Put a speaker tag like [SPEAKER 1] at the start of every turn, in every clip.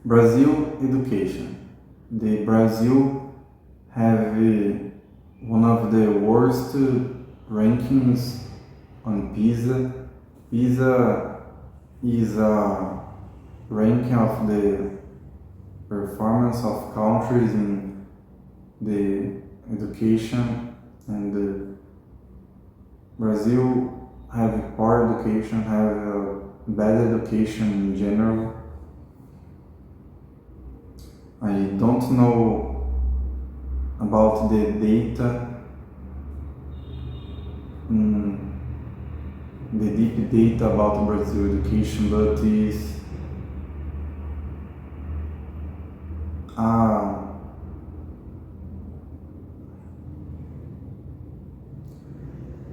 [SPEAKER 1] Brazil education. The Brazil have one of the worst rankings on PISA. PISA is a ranking of the performance of countries in the education, and Brazil have poor education, have bad education in general. I don't know about the data, the deep data about Brazil education, but is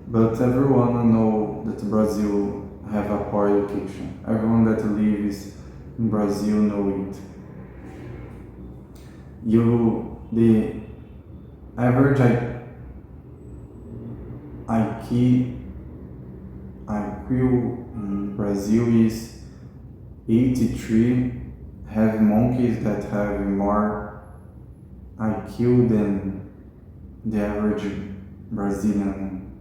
[SPEAKER 1] but everyone know that Brazil have a poor education. Everyone that lives in Brazil know it. The average IQ in Brazil is 83. Have monkeys that have more IQ than the average Brazilian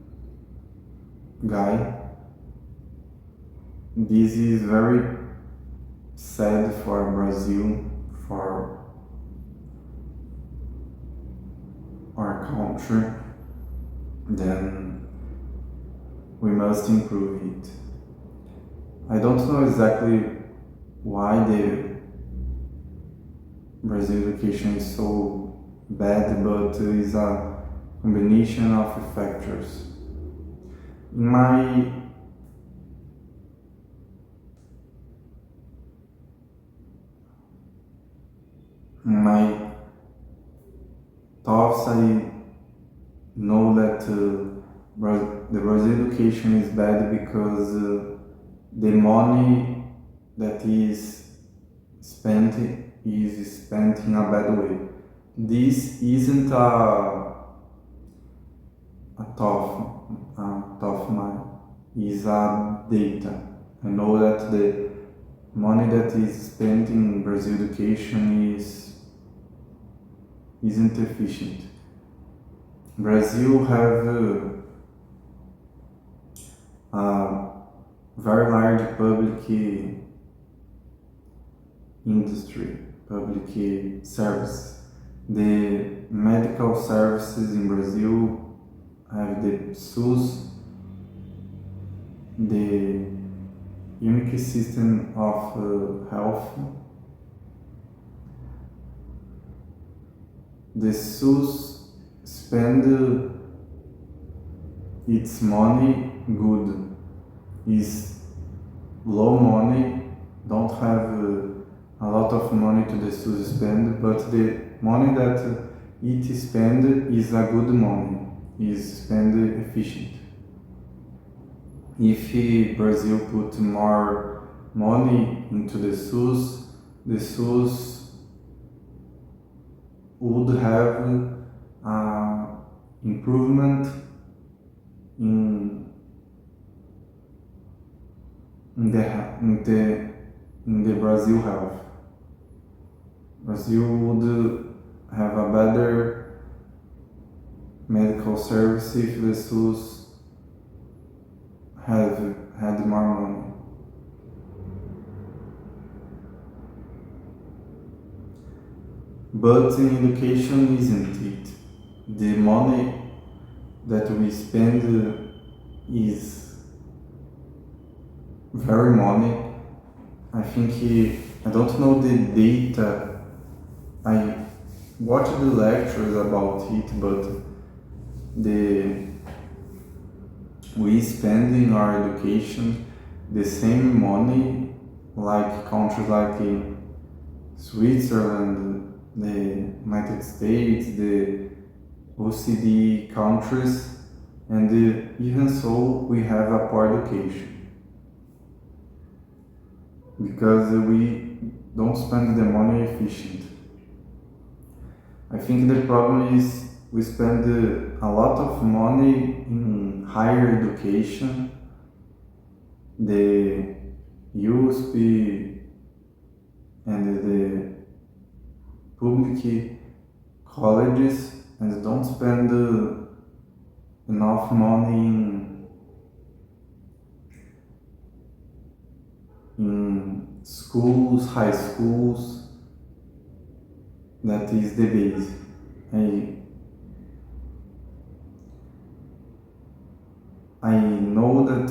[SPEAKER 1] guy. This is very sad for Brazil, for our country. Then we must improve it. I don't know exactly why the Brazil education is so bad, but it is a combination of factors. In my thoughts, I know that the Brazil education is bad because the money that is spent in a bad way. This isn't a tough mind, is a data. I know that the money that is spent in Brazil education isn't efficient. Brazil have a very large public industry, public service. The medical services in Brazil have the SUS, the unique system of health. The SUS spend its money good, is low money, don't have a lot of money to the SUS spend, but the money that it spend is a good money, is spend efficient. If Brazil put more money into the SUS would have improvement in the Brazil health. Brazil would have a better medical service if the SUS had more money. But in education isn't it. The money that we spend is very money. I think, I don't know the data. I watched the lectures about it, but we spend in our education the same money like countries like Switzerland, the United States, the OECD countries, and even so we have a poor education because we don't spend the money efficient. I think the problem is we spend a lot of money in higher education, the USP and the public colleges and don't spend enough money in schools, high schools. That is the base. I know that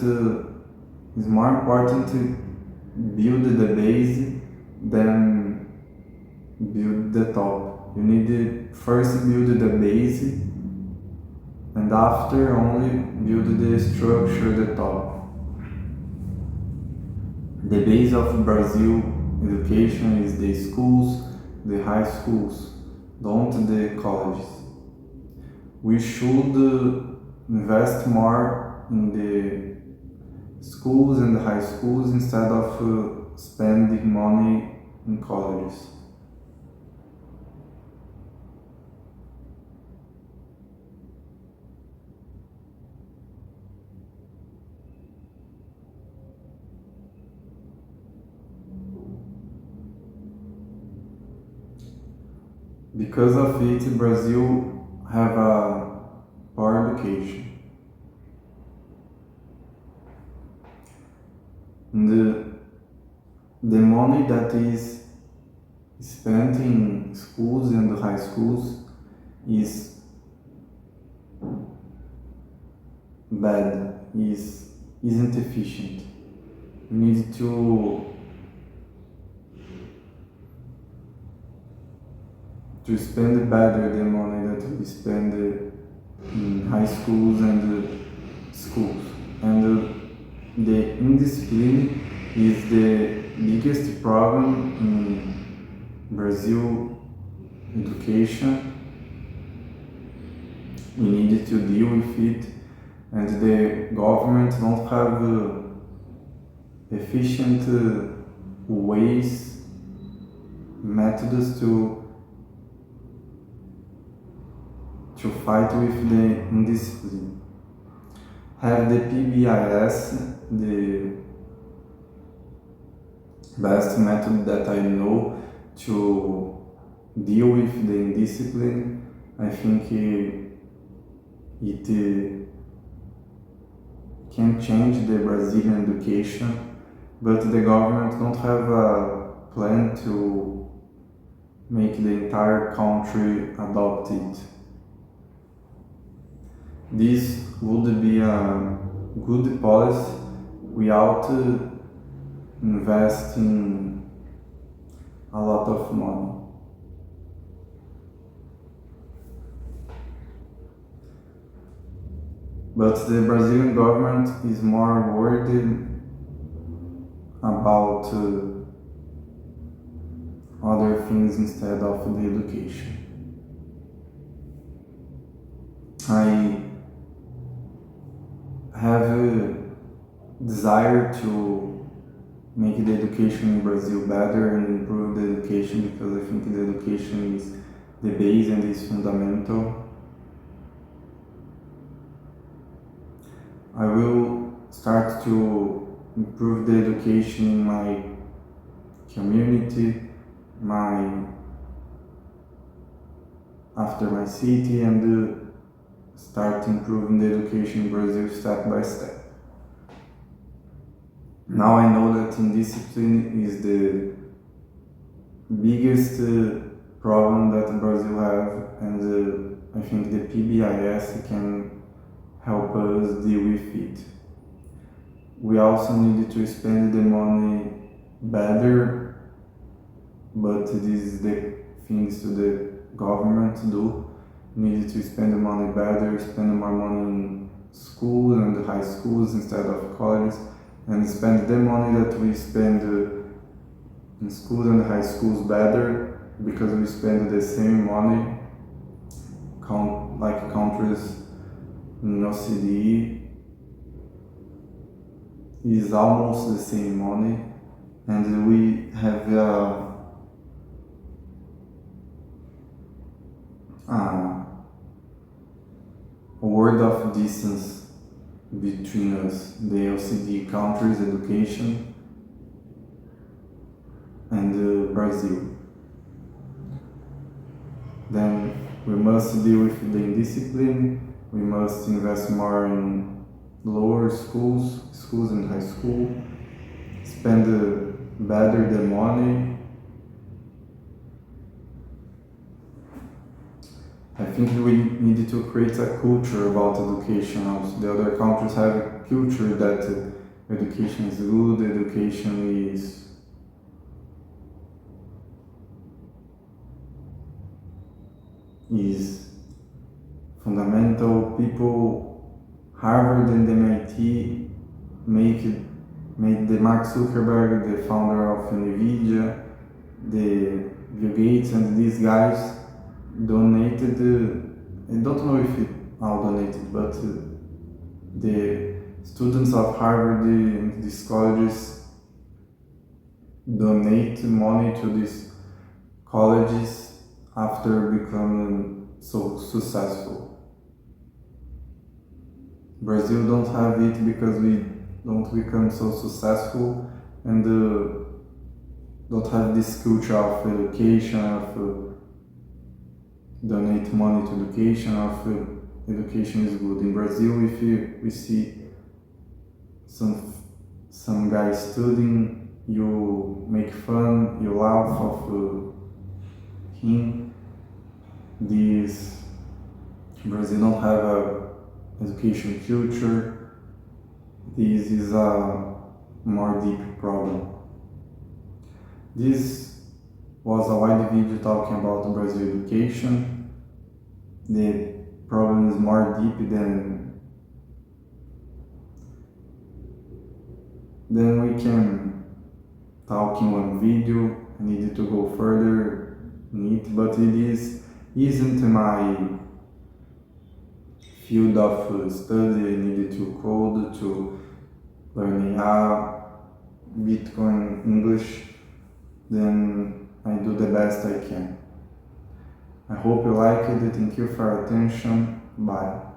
[SPEAKER 1] it's more important to build the base than build the top. You need to first build the base and after only build the structure, the top. The base of Brazil education is the schools, the high schools, don't the colleges. We should invest more in the schools and the high schools instead of spending money in colleges. Because of it, Brazil have a poor education. And the money that is spent in schools and high schools is bad, isn't efficient. You need to spend better the money that we spend in high schools and schools. And the indiscipline is the biggest problem in Brazil education. We need to deal with it, and the government don't have efficient ways, methods to fight with the indiscipline. Have the PBIS, the best method that I know to deal with the indiscipline. I think it can change the Brazilian education, but the government don't have a plan to make the entire country adopt it. This would be a good policy without investing a lot of money. But the Brazilian government is more worried about other things instead of the education. I have a desire to make the education in Brazil better and improve the education, because I think the education is the base and is fundamental. I will start to improve the education in my community, after my city, and start improving the education in Brazil step by step. Now I know that indiscipline is the biggest problem that Brazil have, and I think the PBIS can help us deal with it. We also need to spend the money better, but this is the things to the government to do. We need to spend the money better, spend more money in schools and high schools instead of colleges, and spend the money that we spend in schools and high schools better, because we spend the same money like countries in OCDE is almost the same money, and we have a word of distance between us, the OCDE countries' education and Brazil. must deal with the indiscipline. We must invest more in lower schools and high school, spend better the money. I think we need to create a culture about education also. The other countries have a culture that education is good, education is fundamental. People, Harvard and MIT made the Mark Zuckerberg, the founder of NVIDIA, the Bill Gates, and these guys donated, I don't know if it all donated, but the students of Harvard and these colleges donate money to these colleges after becoming so successful. Brazil don't have it because we don't become so successful and don't have this culture of education, of donate money to education, of education is good. In Brazil, if we see some guys studying, you make fun, you laugh of him. This Brazil don't have a education culture. This is a more deep problem. This was a wide video talking about Brazil education. The problem is more deep than we can talk in one video. I needed to go further in it, but isn't my field of study. I needed to code, to learn AI, Bitcoin, English. Then I do the best I can. I hope you liked it. Thank you for your attention. Bye.